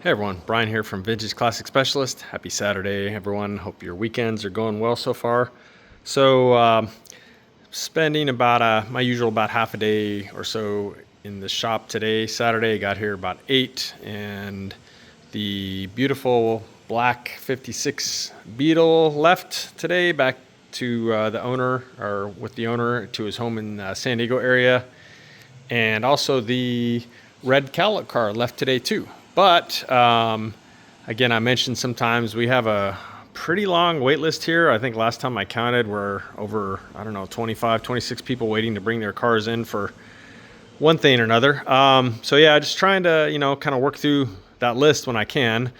Hey everyone, Brian here from Vintage Classic Specialist. Happy Saturday, everyone. Hope your weekends are going well so far. Spending about my usual about half a day or so in the shop today. Saturday, I got here about 8, and the beautiful black 56 Beetle left today back to the owner, or with the owner, to his home in San Diego area. And also the red Cadillac car left today too. But again, I mentioned sometimes we have a pretty long wait list here. I think last time I counted we're over, 25, 26 people waiting to bring their cars in for one thing or another. So yeah, just trying to, kind of work through that list when I can.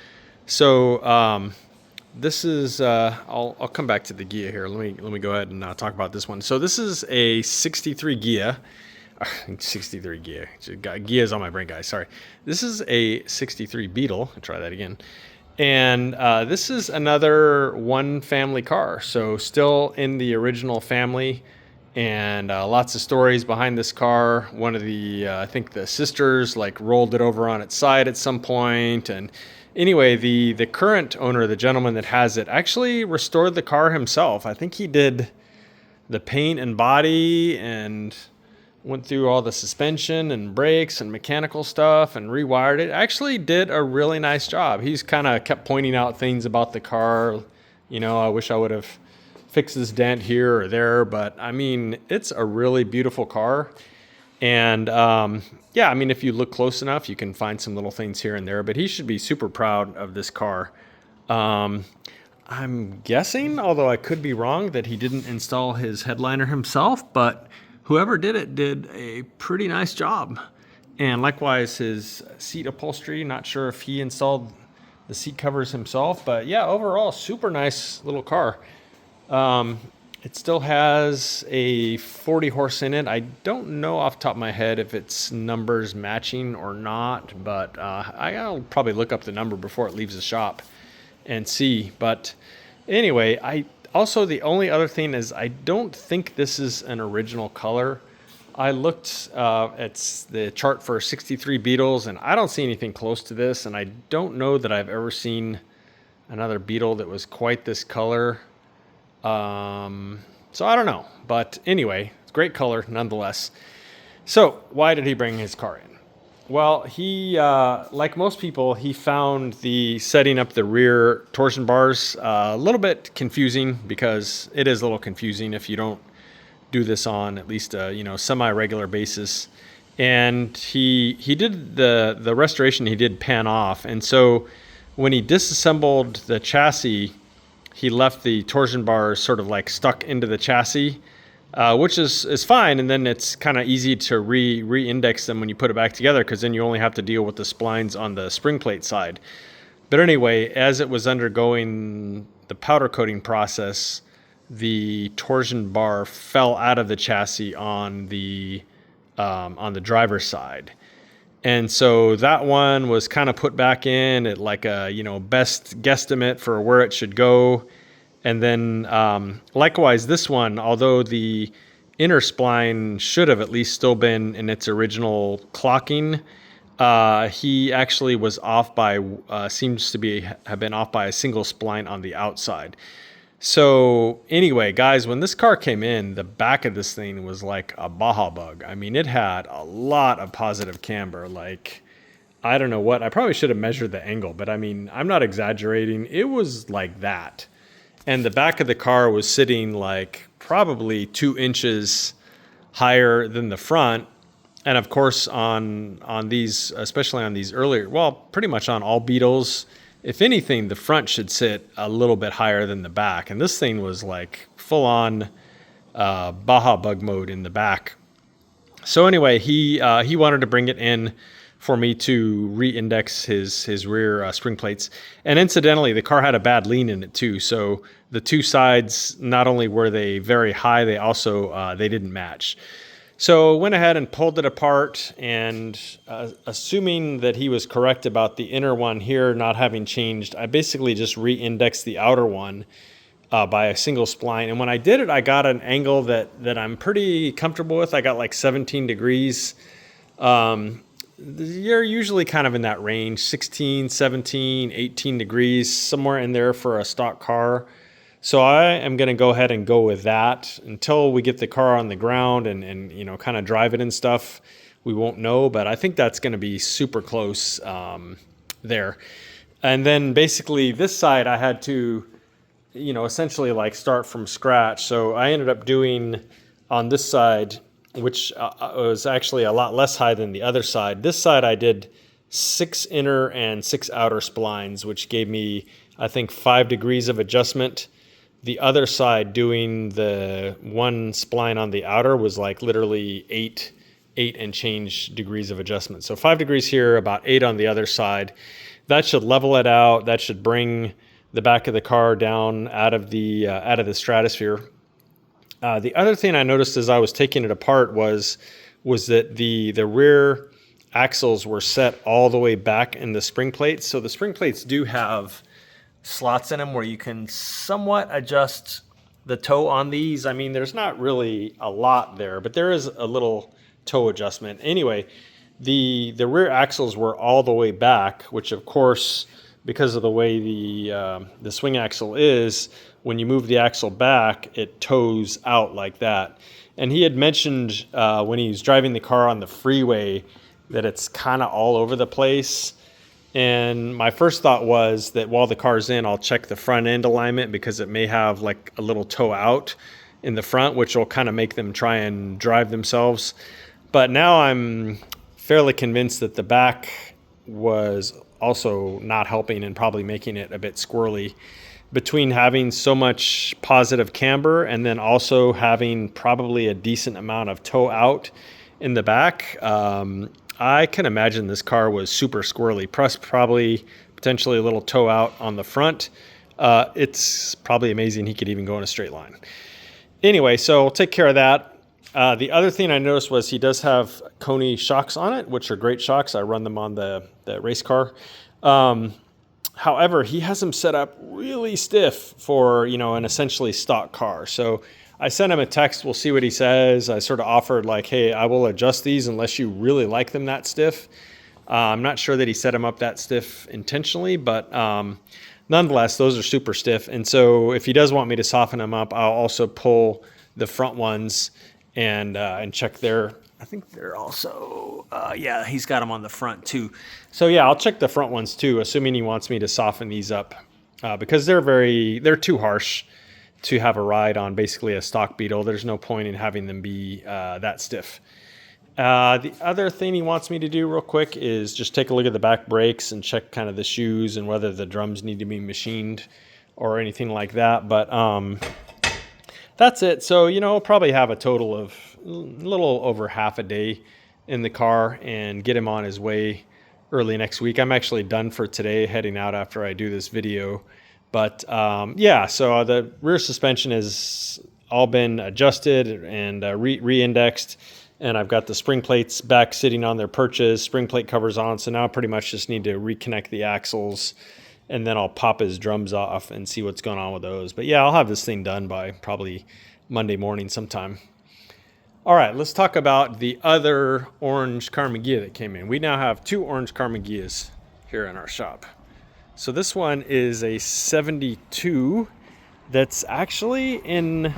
So this is, I'll come back to the Ghia here. Let me go ahead and talk about this one. So this is a 63 Ghia. 63 Ghia. Ghia's on my brain, guys. Sorry. This is a 63 Beetle. I'll try that again. And this is another one family car. So still in the original family, and lots of stories behind this car. One of the, I think the sisters like rolled it over on its side at some point. And anyway, the current owner, the gentleman that has it, actually restored the car himself. I think he did the paint and body and went through all the suspension and brakes and mechanical stuff and rewired it. Actually did a really nice job. He's kind of kept pointing out things about the car. I wish I would have fixed this dent here or there, but I mean, it's a really beautiful car. And yeah, I mean, if you look close enough, you can find some little things here and there, but he should be super proud of this car. I'm guessing, although I could be wrong, that he didn't install his headliner himself, but whoever did it did a pretty nice job. And likewise, his seat upholstery, not sure if he installed the seat covers himself, but yeah, overall, super nice little car. It still has a 40 horse in it. I don't know off the top of my head if its numbers matching or not, but I'll probably look up the number before it leaves the shop and see. But anyway, also, the only other thing is I don't think this is an original color. I looked at the chart for 63 Beetles, and I don't see anything close to this, and I don't know that I've ever seen another Beetle that was quite this color. So I don't know. But anyway, it's great color nonetheless. So why did he bring his car in? Well, he, like most people, he found the setting up the rear torsion bars a little bit confusing, because it is a little confusing if you don't do this on at least a semi-regular basis. And he did the restoration he did pan off, and so when he disassembled the chassis, he left the torsion bars sort of like stuck into the chassis. Which is fine, and then it's kind of easy to re-index them when you put it back together, because then you only have to deal with the splines on the spring plate side. But anyway, as it was undergoing the powder coating process, the torsion bar fell out of the chassis on the driver's side. And so that one was kind of put back in at like a best guesstimate for where it should go. And then likewise, this one, although the inner spline should have at least still been in its original clocking, he actually was off by, seems to have been off by a single spline on the outside. So anyway, guys, when this car came in, the back of this thing was like a Baja bug. I mean, it had a lot of positive camber. Like, I don't know what, I probably should have measured the angle, but I mean, I'm not exaggerating. It was like that. And the back of the car was sitting like probably 2 inches higher than the front. And of course, on these, especially on these earlier, well, pretty much on all Beetles, if anything, the front should sit a little bit higher than the back. And this thing was like full on Baja bug mode in the back. So anyway, he wanted to bring it in for me to re-index his rear spring plates. And incidentally, the car had a bad lean in it too. So the two sides, not only were they very high, they also they didn't match. So went ahead and pulled it apart, and assuming that he was correct about the inner one here not having changed, I basically just re-indexed the outer one by a single spline. And when I did it, I got an angle that I'm pretty comfortable with. I got like 17 degrees. you're usually kind of in that range, 16, 17, 18 degrees, somewhere in there for a stock car. So I am going to go ahead and go with that until we get the car on the ground and you know, kind of drive it and stuff. We won't know, but I think that's going to be super close there. And then basically this side I had to, you know, essentially like start from scratch. So I ended up doing on this side, which was actually a lot less high than the other side. This side I did 6 inner and 6 outer splines, which gave me, I think, 5 degrees of adjustment. The other side, doing the 1 spline on the outer, was like literally 8 and change degrees of adjustment. So 5 degrees here, about 8 on the other side. That should level it out. That should bring the back of the car down out of the stratosphere. The other thing I noticed as I was taking it apart was that the rear axles were set all the way back in the spring plates. So the spring plates do have slots in them where you can somewhat adjust the toe on these. I mean, there's not really a lot there, but there is a little toe adjustment. Anyway, the rear axles were all the way back, which of course, because of the way the swing axle is, when you move the axle back, it toes out like that. And he had mentioned when he was driving the car on the freeway that it's kind of all over the place. And my first thought was that while the car's in, I'll check the front end alignment because it may have like a little toe out in the front, which will kind of make them try and drive themselves. But now I'm fairly convinced that the back was also not helping and probably making it a bit squirrely. Between having so much positive camber and then also having probably a decent amount of toe out in the back, I can imagine this car was super squirrely, plus probably potentially a little toe out on the front. It's probably amazing he could even go in a straight line. Anyway, so we'll take care of that. The other thing I noticed was he does have Koni shocks on it, which are great shocks. I run them on the race car. However, he has them set up really stiff for, you know, an essentially stock car. So I sent him a text. We'll see what he says. I sort of offered like, hey, I will adjust these unless you really like them that stiff. I'm not sure that he set them up that stiff intentionally, but nonetheless, those are super stiff. And so if he does want me to soften them up, I'll also pull the front ones and check their, I think they're also, yeah, he's got them on the front too. So yeah, I'll check the front ones too, assuming he wants me to soften these up because they're too harsh to have a ride on basically a stock Beetle. There's no point in having them be that stiff. The other thing he wants me to do real quick is just take a look at the back brakes and check kind of the shoes and whether the drums need to be machined or anything like that. But that's it. So, you know, I'll probably have a total of a little over half a day in the car and get him on his way early next week. I'm actually done for today, heading out after I do this video. But yeah, so the rear suspension has all been adjusted and re-indexed. And I've got the spring plates back sitting on their perches, spring plate covers on. So now I pretty much just need to reconnect the axles and then I'll pop his drums off and see what's going on with those. But yeah, I'll have this thing done by probably Monday morning sometime. All right, let's talk about the other orange Karmann Ghia that came in. We now have 2 orange Karmann Ghias here in our shop. So this one is a 72 that's actually in,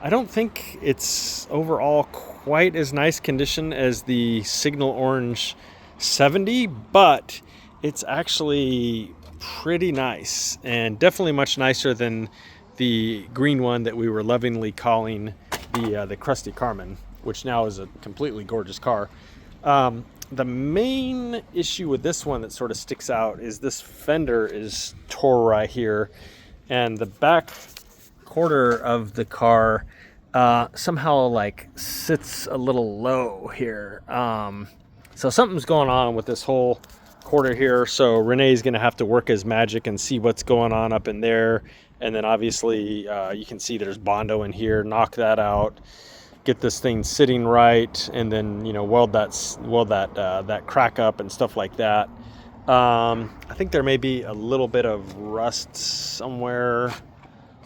I don't think it's overall quite as nice condition as the Signal Orange 70, but it's actually pretty nice and definitely much nicer than the green one that we were lovingly calling the Crusty Karmann, which now is a completely gorgeous car. The main issue with this one that sort of sticks out is this fender is tore right here, and the back quarter of the car somehow like sits a little low here. So something's going on with this whole quarter here. So Renee's going to have to work his magic and see what's going on up in there. And then obviously you can see there's Bondo in here. Knock that out. Get this thing sitting right, and then, you know, weld that crack up and stuff like that. I think there may be a little bit of rust somewhere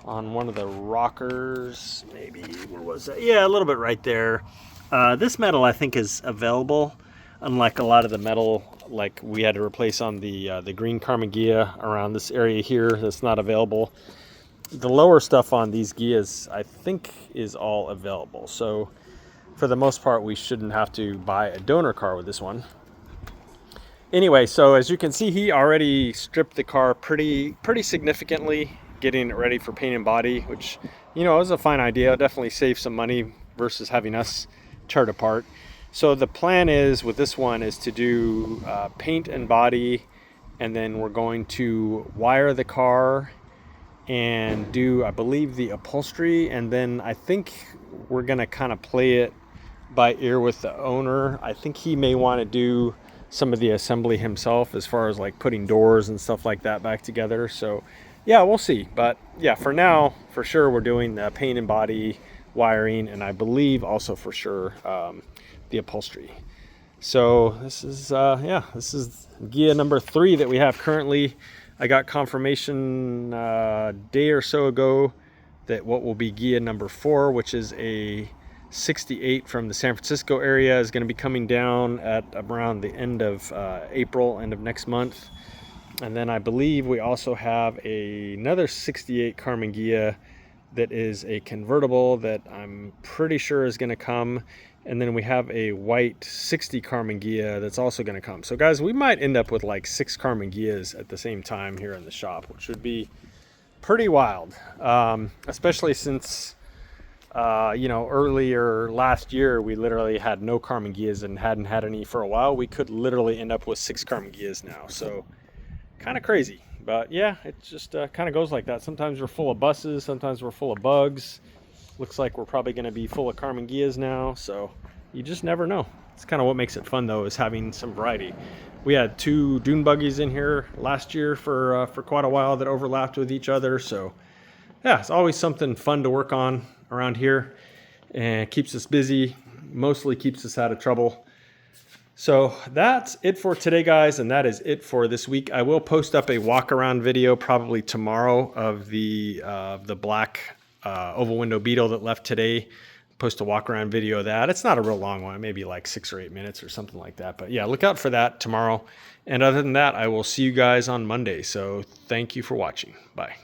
on one of the rockers. Maybe, where was that? Yeah, a little bit right there. This metal I think is available. unlike a lot of the metal like we had to replace on the green Karmann Ghia around this area here that's not available. The lower stuff on these Ghias I think is all available, so for the most part we shouldn't have to buy a donor car with this one. Anyway, so as you can see, he already stripped the car pretty significantly, getting it ready for paint and body, which, you know, is a fine idea. Definitely save some money versus having us tear it apart. So the plan is with this one is to do paint and body, and then we're going to wire the car and do, I believe, the upholstery, and then I think we're gonna kind of play it by ear with the owner. I think he may want to do some of the assembly himself as far as like putting doors and stuff like that back together. So yeah, we'll see. But yeah, for now, for sure, we're doing the paint and body, wiring, and I believe also for sure the upholstery. So this is yeah, this is Ghia number 3 that we have currently. I got confirmation a day or so ago that what will be Ghia number 4, which is a 68 from the San Francisco area, is going to be coming down at around the end of April, end of next month. And then I believe we also have another 68 Karmann Ghia that is a convertible that I'm pretty sure is going to come. And then we have a white 60 Karmann Ghia that's also going to come. So guys, we might end up with like 6 Karmann Ghias at the same time here in the shop, which would be pretty wild, especially since you know, earlier last year we literally had no Karmann Ghias and hadn't had any for a while. We could literally end up with 6 Karmann Ghias now, so kind of crazy. But yeah, it just kind of goes like that. Sometimes we're full of buses, sometimes we're full of bugs. Looks like we're probably going to be full of Karmann Ghias now, so you just never know. It's kind of what makes it fun though, is having some variety. We had 2 dune buggies in here last year for quite a while that overlapped with each other, so yeah, it's always something fun to work on around here, and keeps us busy, mostly keeps us out of trouble. So that's it for today, guys, and that is it for this week. I will post up a walk around video probably tomorrow of the black oval window Beetle that left today. Post a walk around video of that. It's not a real long one, maybe like 6 or 8 minutes or something like that, but yeah, look out for that tomorrow. And other than that, I will see you guys on Monday. So thank you for watching. Bye.